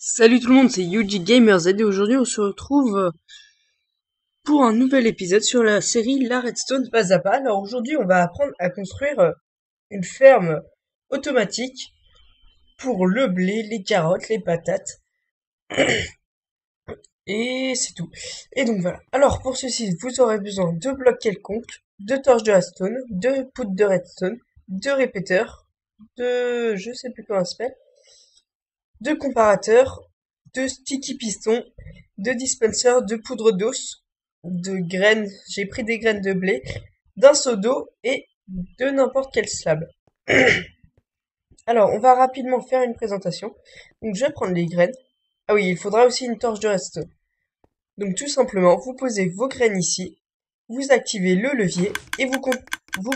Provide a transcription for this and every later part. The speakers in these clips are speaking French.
Salut tout le monde, c'est Yuji Gamers et aujourd'hui on se retrouve pour un nouvel épisode sur la série La Redstone pas à pas. Alors aujourd'hui on va apprendre à construire une ferme automatique pour le blé, les carottes, les patates et c'est tout. Et donc voilà. Alors pour ceci vous aurez besoin de blocs quelconques, de torches de redstone, de poudre de redstone, de répéteurs, de je sais plus comment ça s'appelle, de comparateurs, de sticky pistons, de dispensers, de poudre d'os, de graines, j'ai pris des graines de blé, d'un seau d'eau et de n'importe quel slab. Alors, on va rapidement faire une présentation. Donc, je vais prendre les graines. Ah oui, il faudra aussi une torche de redstone. Donc, tout simplement, vous posez vos graines ici, vous activez le levier et vous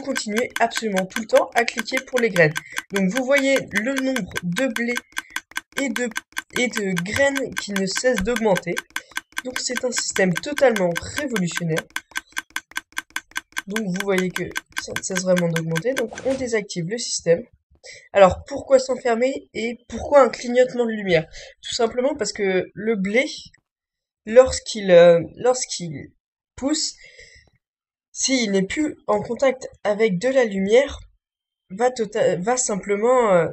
continuez absolument tout le temps à cliquer pour les graines. Donc, vous voyez le nombre de blé et de, et de graines qui ne cesse d'augmenter. Donc c'est un système totalement révolutionnaire. Donc vous voyez que ça ne cesse vraiment d'augmenter. Donc on désactive le système. Alors pourquoi s'enfermer et pourquoi un clignotement de lumière? Tout simplement parce que le blé, lorsqu'il pousse, s'il n'est plus en contact avec de la lumière, va simplement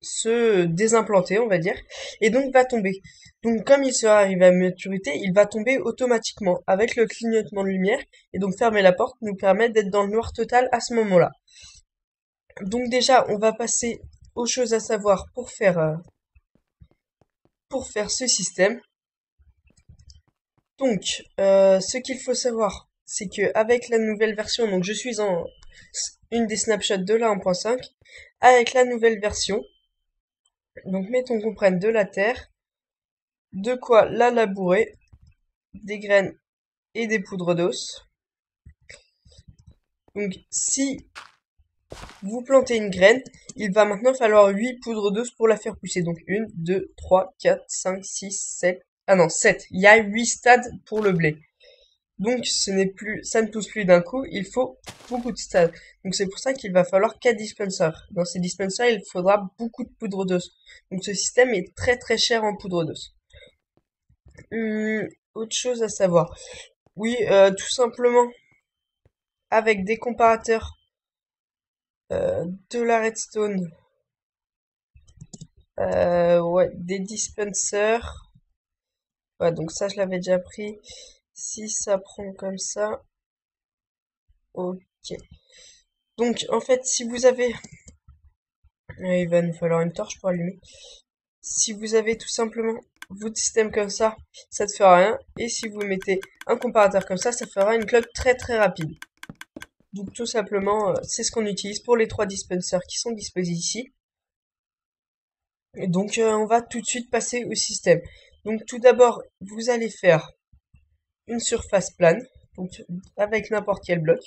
se désimplanter, on va dire, et donc va tomber. Donc comme il sera arrivé à maturité, il va tomber automatiquement avec le clignotement de lumière, et donc fermer la porte nous permet d'être dans le noir total à ce moment-là. Donc déjà, on va passer aux choses à savoir pour faire ce système. Donc, ce qu'il faut savoir, c'est que avec la nouvelle version, donc je suis en une des snapshots de la 1.5, avec la nouvelle version, donc mettons qu'on prenne de la terre, de quoi la labourer, des graines et des poudres d'os. Donc si vous plantez une graine, il va maintenant falloir 8 poudres d'os pour la faire pousser. Donc 1, 2, 3, 4, 5, 6, 7. Ah non, 7. Il y a 8 stades pour le blé. Donc ça ne pousse plus d'un coup, il faut beaucoup de stades. Donc c'est pour ça qu'il va falloir 4 dispensers. Dans ces dispensers, il faudra beaucoup de poudre d'os. Donc ce système est très très cher en poudre d'os. Autre chose à savoir. Oui, tout simplement, avec des comparateurs, de la redstone, ouais, des dispensers. Ouais, donc ça, je l'avais déjà pris. Si ça prend comme ça, ok. Donc, en fait, si vous avez... il va nous falloir une torche pour allumer. Si vous avez tout simplement votre système comme ça ne fera rien. Et si vous mettez un comparateur comme ça fera une cloque très très rapide. Donc tout simplement, c'est ce qu'on utilise pour les 3 dispensers qui sont disposés ici. Et donc on va tout de suite passer au système. Donc tout d'abord, vous allez faire une surface plane, donc avec n'importe quel bloc.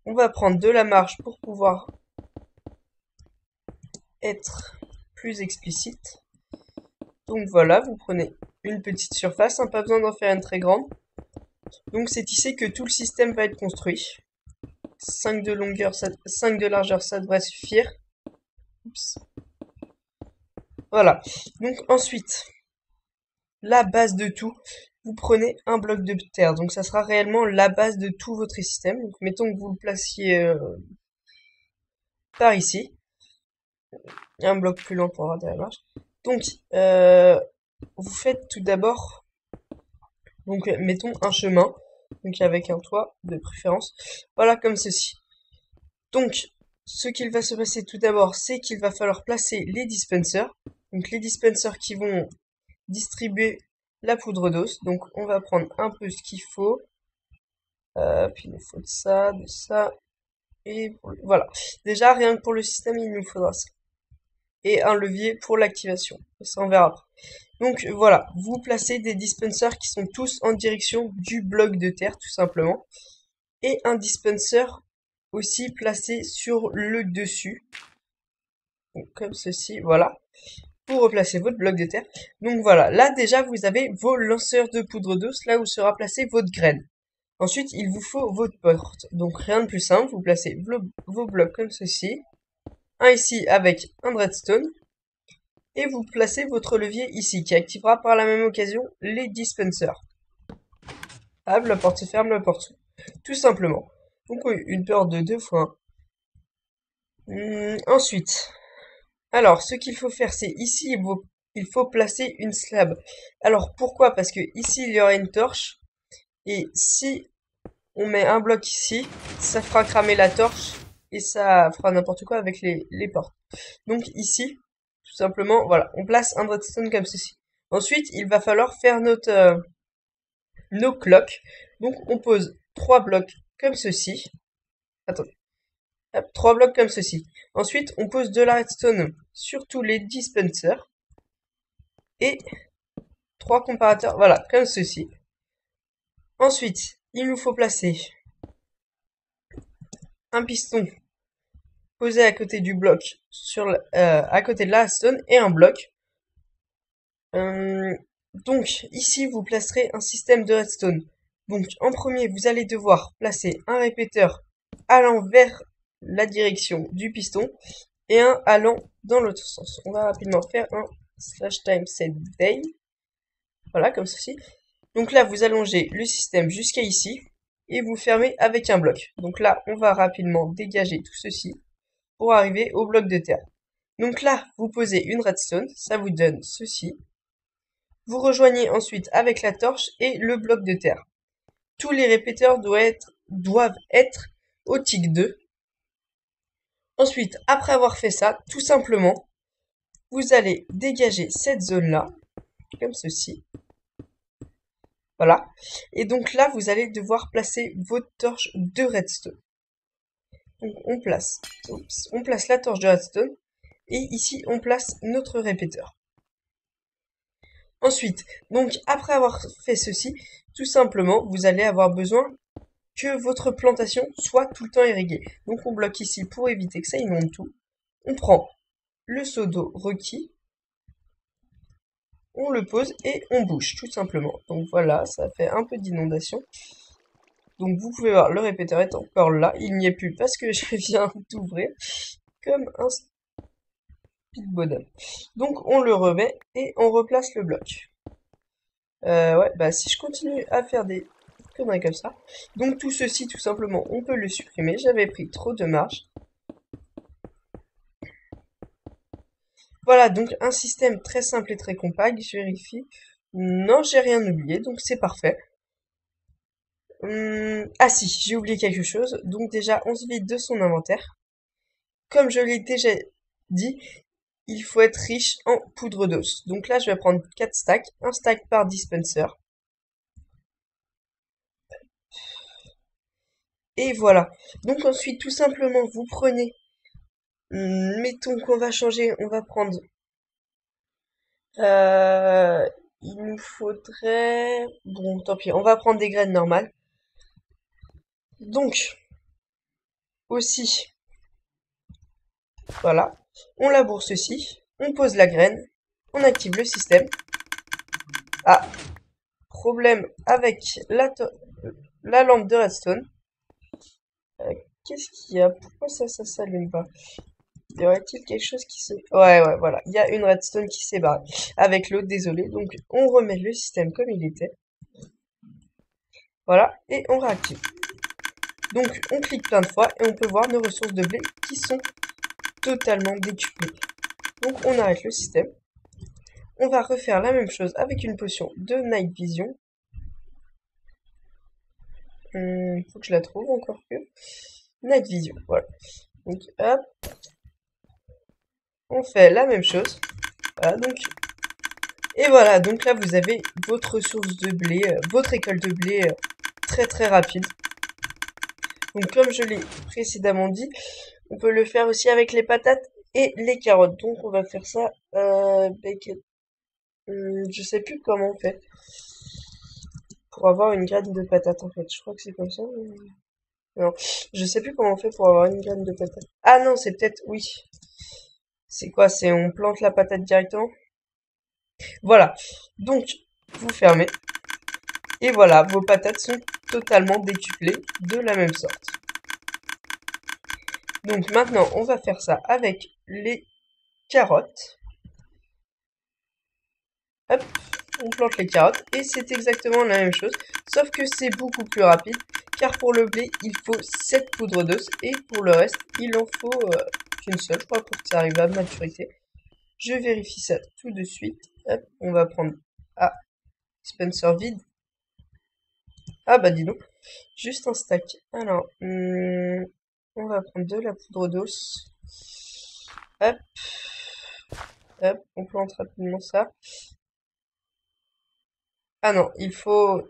On va prendre de la marge pour pouvoir être plus explicite. Donc voilà, vous prenez une petite surface, hein, pas besoin d'en faire une très grande. Donc c'est ici que tout le système va être construit. 5 de longueur, 5 de largeur, ça devrait suffire. Oups. Voilà. Donc ensuite, la base de tout, vous prenez un bloc de terre. Donc ça sera réellement la base de tout votre système. Donc mettons que vous le placiez par ici. Un bloc plus lent pour avoir de la marge. Donc vous faites tout d'abord, donc mettons un chemin, donc avec un toit de préférence. Voilà comme ceci. Donc ce qu'il va se passer tout d'abord, c'est qu'il va falloir placer les dispensers. Donc les dispensers qui vont distribuer la poudre d'os. Donc on va prendre un peu ce qu'il faut. Puis il nous faut de ça, et voilà. Déjà, rien que pour le système, il nous faudra ça. Et un levier pour l'activation. Ça, on verra après. Donc voilà, vous placez des dispensers qui sont tous en direction du bloc de terre, tout simplement. Et un dispenser aussi placé sur le dessus. Donc, comme ceci, voilà. Pour replacer votre bloc de terre. Donc voilà, là déjà vous avez vos lanceurs de poudre d'os, là où sera placée votre graine. Ensuite, il vous faut votre porte. Donc rien de plus simple, vous placez vos blocs comme ceci. Un ici avec un redstone. et vous placez votre levier ici, qui activera par la même occasion les dispensers. Hop, la porte se ferme, la porte s'ouvre. Tout simplement. Donc oui, une porte de 2 fois 1. Ensuite, alors, ce qu'il faut faire, c'est ici, il faut placer une slab. Alors, pourquoi? Parce que ici, il y aura une torche. Et si on met un bloc ici, ça fera cramer la torche. Et ça fera n'importe quoi avec les portes. Donc ici, tout simplement, voilà, on place un redstone comme ceci. Ensuite, il va falloir faire nos cloques. Donc, on pose 3 blocs comme ceci. Attendez. Hop, 3 blocs comme ceci. Ensuite, on pose de la redstone sur tous les dispensers. Et 3 comparateurs, voilà, comme ceci. Ensuite, il nous faut placer un piston posé à côté du bloc, à côté de la redstone, et un bloc. Donc, ici, vous placerez un système de redstone. Donc, en premier, vous allez devoir placer un répéteur allant vers la direction du piston et un allant dans l'autre sens. On va rapidement faire un /time set day. Voilà, comme ceci. Donc là, vous allongez le système jusqu'à ici et vous fermez avec un bloc. Donc là, on va rapidement dégager tout ceci pour arriver au bloc de terre. Donc là, vous posez une redstone, ça vous donne ceci. Vous rejoignez ensuite avec la torche et le bloc de terre. Tous les répéteurs doivent être au tick 2. Ensuite, après avoir fait ça, tout simplement, vous allez dégager cette zone-là, comme ceci. Voilà. Et donc là, vous allez devoir placer votre torche de redstone. Donc on place la torche de redstone. Et ici, on place notre répéteur. Ensuite, donc après avoir fait ceci, tout simplement, vous allez avoir besoin que votre plantation soit tout le temps irriguée. Donc on bloque ici pour éviter que ça inonde tout. On prend le seau d'eau requis, on le pose et on bouche tout simplement. Donc voilà, ça fait un peu d'inondation. Donc vous pouvez voir, le répéteur est encore là, il n'y est plus parce que je viens d'ouvrir comme un speed bonhomme. Donc on le remet et on replace le bloc. Ouais, bah si je continue à faire des conneries comme ça. Donc tout ceci, tout simplement, on peut le supprimer. J'avais pris trop de marge. Voilà, donc un système très simple et très compact. Je vérifie. Non, j'ai rien oublié, donc c'est parfait. Ah si, j'ai oublié quelque chose. Donc déjà, on se vide de son inventaire. Comme je l'ai déjà dit, il faut être riche en poudre d'os. Donc là, je vais prendre 4 stacks, un stack par dispenser. Et voilà. Donc ensuite, tout simplement, vous prenez, mettons qu'on va changer, on va prendre, il nous faudrait, bon, tant pis, on va prendre des graines normales. Donc, aussi, voilà, on laboure ceci, on pose la graine, on active le système. Ah, problème avec la lampe de redstone. Qu'est-ce qu'il y a? Pourquoi ça s'allume pas? Y aurait-il quelque chose qui se... Ouais, voilà. Il y a une redstone qui s'est barrée avec l'autre, désolé. Donc, on remet le système comme il était. Voilà, et on réactive. Donc, on clique plein de fois et on peut voir nos ressources de blé qui sont totalement décuplées. Donc, on arrête le système. On va refaire la même chose avec une potion de Night Vision. Faut que je la trouve encore que. Night Vision, voilà. Donc, hop. On fait la même chose. Voilà, donc. Et voilà, donc là, vous avez votre source de blé, votre récolte de blé très très rapide. Donc, comme je l'ai précédemment dit, on peut le faire aussi avec les patates et les carottes. Donc, on va faire ça. Je sais plus comment on fait pour avoir une graine de patate en fait. Je crois que c'est comme ça. Non, je sais plus comment on fait pour avoir une graine de patate. Ah non, c'est peut-être oui. C'est quoi? C'est on plante la patate directement. Voilà. Donc vous fermez et voilà, vos patates sont totalement décuplées de la même sorte. Donc maintenant, on va faire ça avec les carottes. Hop, on plante les carottes et c'est exactement la même chose, sauf que c'est beaucoup plus rapide, car pour le blé, il faut 7 poudres d'os et pour le reste, il en faut qu'une seule, je crois, pour que ça arrive à maturité. Je vérifie ça tout de suite. Hop, on va prendre... Ah, dispenser vide. Ah bah dis donc, juste un stack. Alors, on va prendre de la poudre d'os. Hop, hop, on plante rapidement ça. Ah non, il faut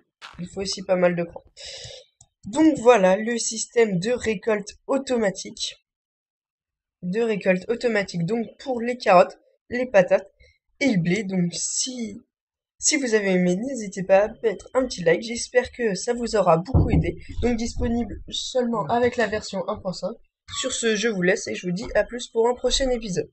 aussi pas mal de cran. Donc voilà le système de récolte automatique. Donc pour les carottes, les patates et le blé. Donc si vous avez aimé, n'hésitez pas à mettre un petit like. J'espère que ça vous aura beaucoup aidé. Donc disponible seulement avec la version 1.5. Sur ce, je vous laisse et je vous dis à plus pour un prochain épisode.